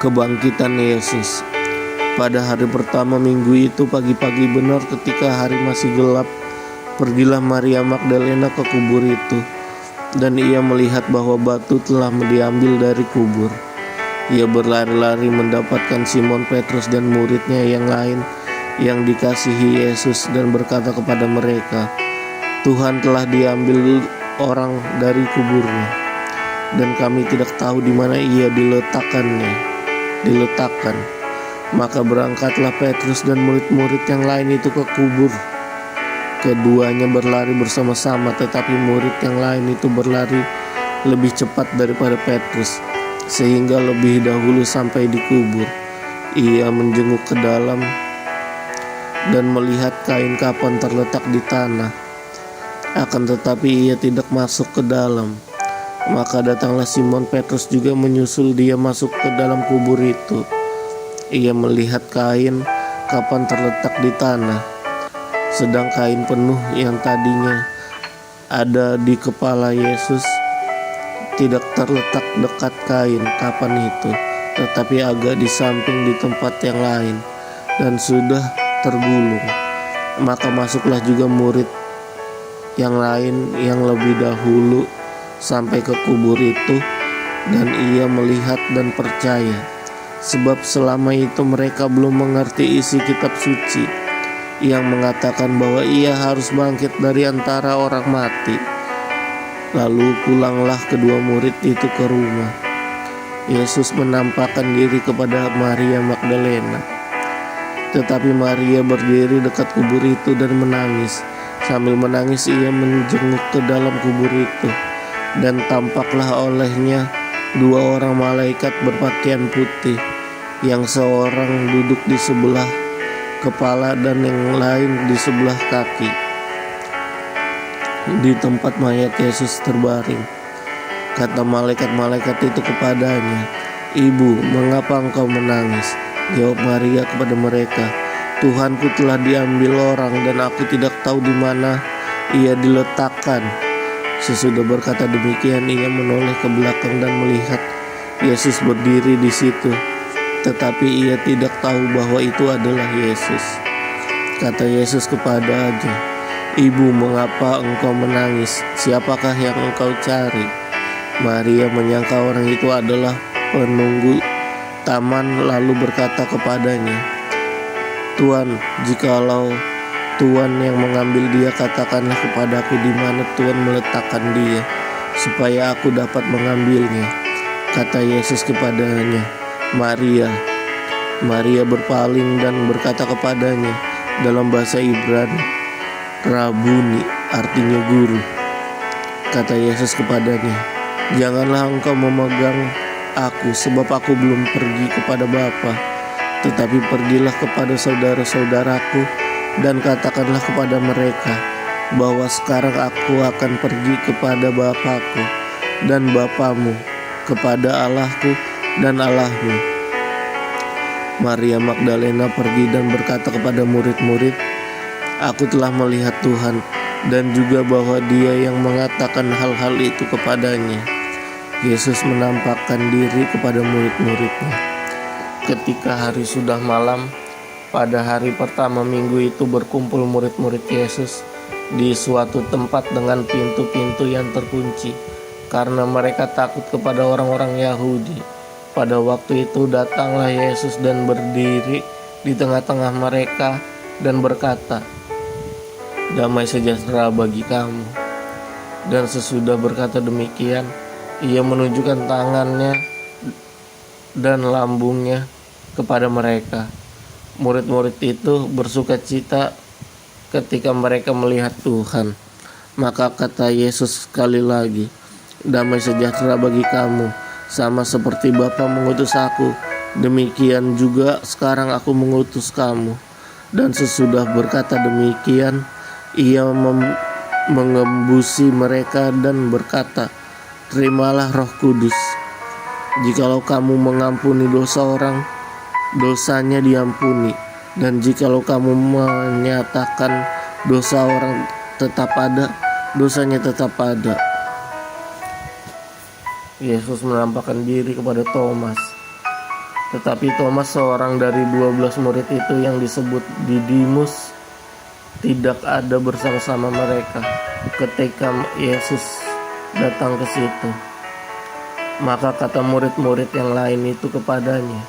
Kebangkitan Yesus. Pada hari pertama minggu itu, pagi-pagi benar ketika hari masih gelap, pergilah Maria Magdalena ke kubur itu, dan ia melihat bahwa batu telah diambil dari kubur. Ia berlari-lari mendapatkan Simon Petrus dan muridnya yang lain yang dikasihi Yesus, dan berkata kepada mereka, "Tuhan telah diambil orang dari kuburnya, dan kami tidak tahu di mana ia diletakkan." Maka berangkatlah Petrus dan murid-murid yang lain itu ke kubur. Keduanya berlari bersama-sama, tetapi murid yang lain itu berlari lebih cepat daripada Petrus, sehingga lebih dahulu sampai di kubur. Ia menjenguk ke dalam dan melihat kain kafan terletak di tanah. Akan tetapi ia tidak masuk ke dalam. Maka datanglah Simon Petrus juga menyusul dia masuk ke dalam kubur itu. Ia melihat kain kafan terletak di tanah, sedang kain penuh yang tadinya ada di kepala Yesus tidak terletak dekat kain kafan itu, tetapi agak di samping di tempat yang lain, dan sudah tergulung. Maka masuklah juga murid yang lain yang lebih dahulu sampai ke kubur itu, dan ia melihat dan percaya, sebab selama itu mereka belum mengerti isi kitab suci yang mengatakan bahwa ia harus bangkit dari antara orang mati. Lalu pulanglah kedua murid itu ke rumah. Yesus menampakkan diri kepada Maria Magdalena, tetapi Maria berdiri dekat kubur itu dan menangis. Sambil menangis ia menjenguk ke dalam kubur itu, dan tampaklah olehnya dua orang malaikat berpakaian putih, yang seorang duduk di sebelah kepala dan yang lain di sebelah kaki, di tempat mayat Yesus terbaring. Kata malaikat-malaikat itu kepadanya, "Ibu, mengapa engkau menangis?" Jawab Maria kepada mereka, "Tuhanku telah diambil orang, dan aku tidak tahu di mana ia diletakkan." Sesudah berkata demikian, ia menoleh ke belakang dan melihat Yesus berdiri di situ, tetapi ia tidak tahu bahwa itu adalah Yesus. Kata Yesus kepadanya, "Ibu, mengapa engkau menangis? Siapakah yang engkau cari?" Maria menyangka orang itu adalah penunggu taman, lalu berkata kepadanya, "Tuan, jikalau Tuhan yang mengambil dia, katakanlah kepadaku di mana Tuhan meletakkan dia, supaya aku dapat mengambilnya." Kata Yesus kepadanya, "Maria." Maria berpaling dan berkata kepadanya dalam bahasa Ibrani, "Rabuni," artinya guru. Kata Yesus kepadanya, "Janganlah engkau memegang aku, sebab aku belum pergi kepada Bapa, tetapi pergilah kepada saudara-saudaraku dan katakanlah kepada mereka bahwa sekarang aku akan pergi kepada Bapakku dan Bapamu, kepada Allahku dan Allahmu." Maria Magdalena pergi dan berkata kepada murid-murid, "Aku telah melihat Tuhan," dan juga bahwa Dia yang mengatakan hal-hal itu kepadanya. Yesus menampakkan diri kepada murid-muridnya. Ketika hari sudah malam, pada hari pertama minggu itu berkumpul murid-murid Yesus di suatu tempat dengan pintu-pintu yang terkunci, karena mereka takut kepada orang-orang Yahudi. Pada waktu itu datanglah Yesus dan berdiri di tengah-tengah mereka dan berkata, "Damai sejahtera bagi kamu." Dan sesudah berkata demikian, ia menunjukkan tangannya dan lambungnya kepada mereka. Murid-murid itu bersuka cita ketika mereka melihat Tuhan. Maka kata Yesus sekali lagi, "Damai sejahtera bagi kamu. Sama seperti Bapa mengutus aku, demikian juga sekarang aku mengutus kamu." Dan sesudah berkata demikian, ia mengembusi mereka dan berkata, "Terimalah Roh Kudus. Jikalau kamu mengampuni dosa orang, dosanya diampuni, dan jikalau kamu menyatakan dosa orang tetap ada, dosanya tetap ada." Yesus menampakkan diri kepada Thomas. Tetapi Thomas, seorang dari 12 murid itu yang disebut Didimus, tidak ada bersama-sama mereka ketika Yesus datang ke situ. Maka kata murid-murid yang lain itu kepadanya,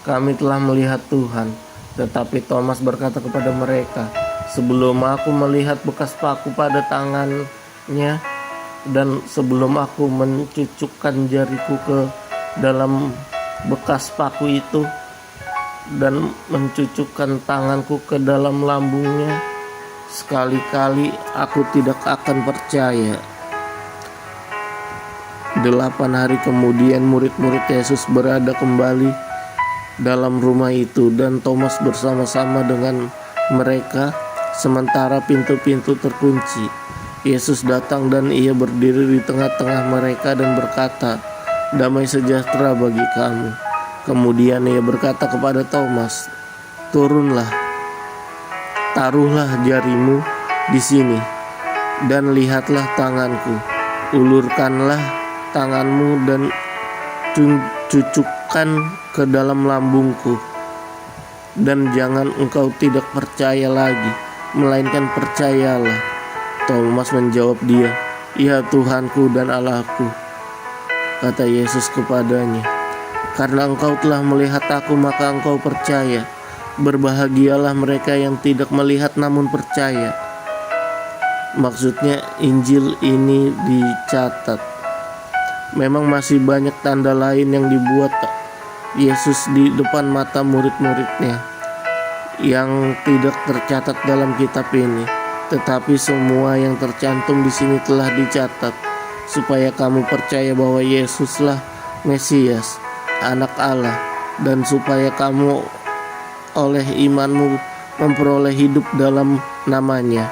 "Kami telah melihat Tuhan." Tetapi Thomas berkata kepada mereka, "Sebelum aku melihat bekas paku pada tangannya, dan sebelum aku mencucukkan jariku ke dalam bekas paku itu, dan mencucukkan tanganku ke dalam lambungnya, sekali-kali aku tidak akan percaya." 8 hari kemudian murid-murid Yesus berada kembali dalam rumah itu, dan Thomas bersama-sama dengan mereka sementara pintu-pintu terkunci. Yesus datang dan ia berdiri di tengah-tengah mereka dan berkata, "Damai sejahtera bagi kamu." Kemudian ia berkata kepada Thomas, "Turunlah, taruhlah jarimu di sini, dan lihatlah tanganku. Ulurkanlah tanganmu dan cucukkan ke dalam lambungku. Dan jangan engkau tidak percaya lagi, melainkan percayalah." Thomas menjawab dia, "Ya Tuhanku dan Allahku." Kata Yesus kepadanya, "Karena engkau telah melihat aku, maka engkau percaya. Berbahagialah mereka yang tidak melihat namun percaya." Maksudnya Injil ini dicatat. Memang masih banyak tanda lain yang dibuat Yesus di depan mata murid-muridnya yang tidak tercatat dalam kitab ini. Tetapi semua yang tercantum di sini telah dicatat, supaya kamu percaya bahwa Yesuslah Mesias, Anak Allah, dan supaya kamu oleh imanmu memperoleh hidup dalam namanya.